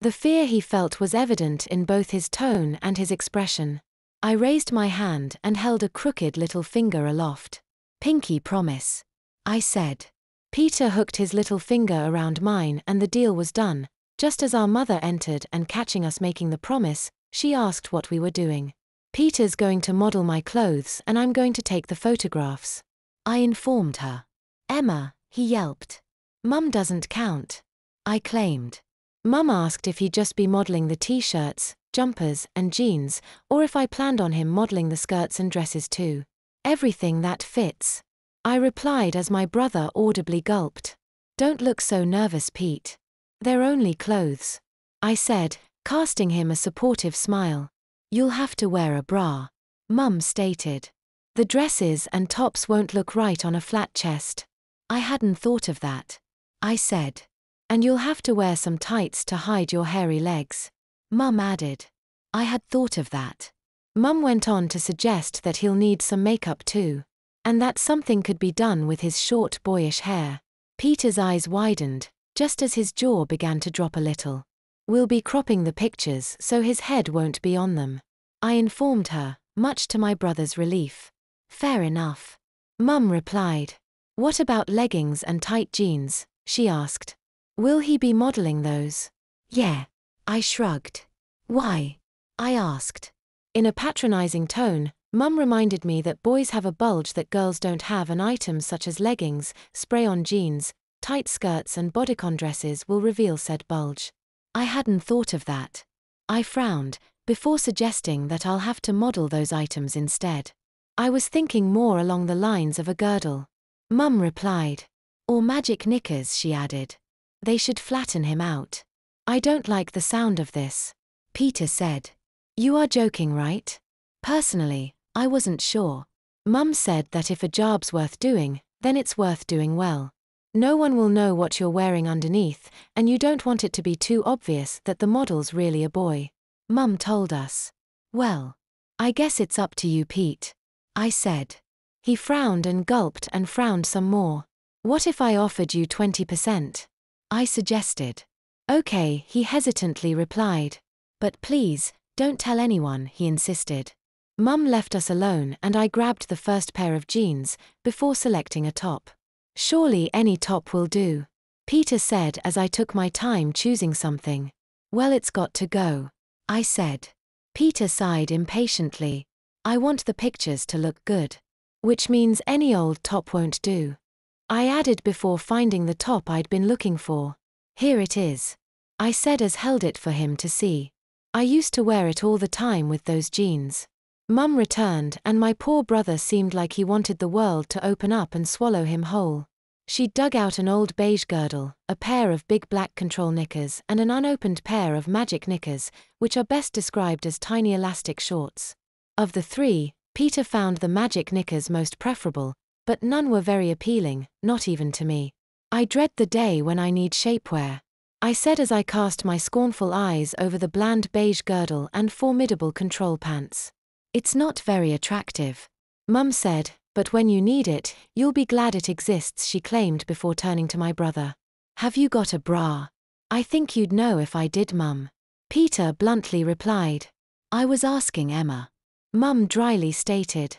The fear he felt was evident in both his tone and his expression. I raised my hand and held a crooked little finger aloft. "Pinky promise," I said. Peter hooked his little finger around mine and the deal was done. Just as our mother entered and catching us making the promise, she asked what we were doing. "Peter's going to model my clothes and I'm going to take the photographs," I informed her. "Emma," he yelped. "Mum doesn't count," I claimed. Mum asked if he'd just be modeling the t-shirts, jumpers, and jeans, or if I planned on him modeling the skirts and dresses too. "Everything that fits," I replied as my brother audibly gulped. "Don't look so nervous, Pete. They're only clothes," I said, casting him a supportive smile. "You'll have to wear a bra," Mum stated. "The dresses and tops won't look right on a flat chest." "I hadn't thought of that," I said. "And you'll have to wear some tights to hide your hairy legs," Mum added. "I had thought of that." Mum went on to suggest that he'll need some makeup too, and that something could be done with his short boyish hair. Peter's eyes widened, just as his jaw began to drop a little. "We'll be cropping the pictures so his head won't be on them," I informed her, much to my brother's relief. "Fair enough," Mum replied. "What about leggings and tight jeans?" she asked. "Will he be modeling those?" "Yeah," I shrugged. "Why?" I asked. In a patronizing tone, Mum reminded me that boys have a bulge that girls don't have, and items such as leggings, spray-on jeans, tight skirts and bodycon dresses will reveal said bulge. I hadn't thought of that. I frowned, before suggesting that I'll have to model those items instead. I was thinking more along the lines of a girdle. Mum replied. "Or magic knickers," she added. "They should flatten him out." "I don't like the sound of this," Peter said. "You are joking, right?" Personally, I wasn't sure. Mum said that if a job's worth doing, then it's worth doing well. No one will know what you're wearing underneath, and you don't want it to be too obvious that the model's really a boy, Mum told us. "Well, I guess it's up to you, Pete," I said. He frowned and gulped and frowned some more. "What if I offered you 20%? I suggested. "Okay," he hesitantly replied. "But please, don't tell anyone," he insisted. Mum left us alone and I grabbed the first pair of jeans, before selecting a top. "Surely any top will do," Peter said as I took my time choosing something. "Well, it's got to go," I said. Peter sighed impatiently. "I want the pictures to look good. Which means any old top won't do," I added before finding the top I'd been looking for. "Here it is," I said as held it for him to see. "I used to wear it all the time with those jeans." Mum returned and my poor brother seemed like he wanted the world to open up and swallow him whole. She dug out an old beige girdle, a pair of big black control knickers and an unopened pair of magic knickers, which are best described as tiny elastic shorts. Of the three, Peter found the magic knickers most preferable, but none were very appealing, not even to me. "I dread the day when I need shapewear," I said as I cast my scornful eyes over the bland beige girdle and formidable control pants. "It's not very attractive," Mum said, "but when you need it, you'll be glad it exists," she claimed before turning to my brother. "Have you got a bra?" "I think you'd know if I did, Mum," Peter bluntly replied. "I was asking Emma," Mum dryly stated.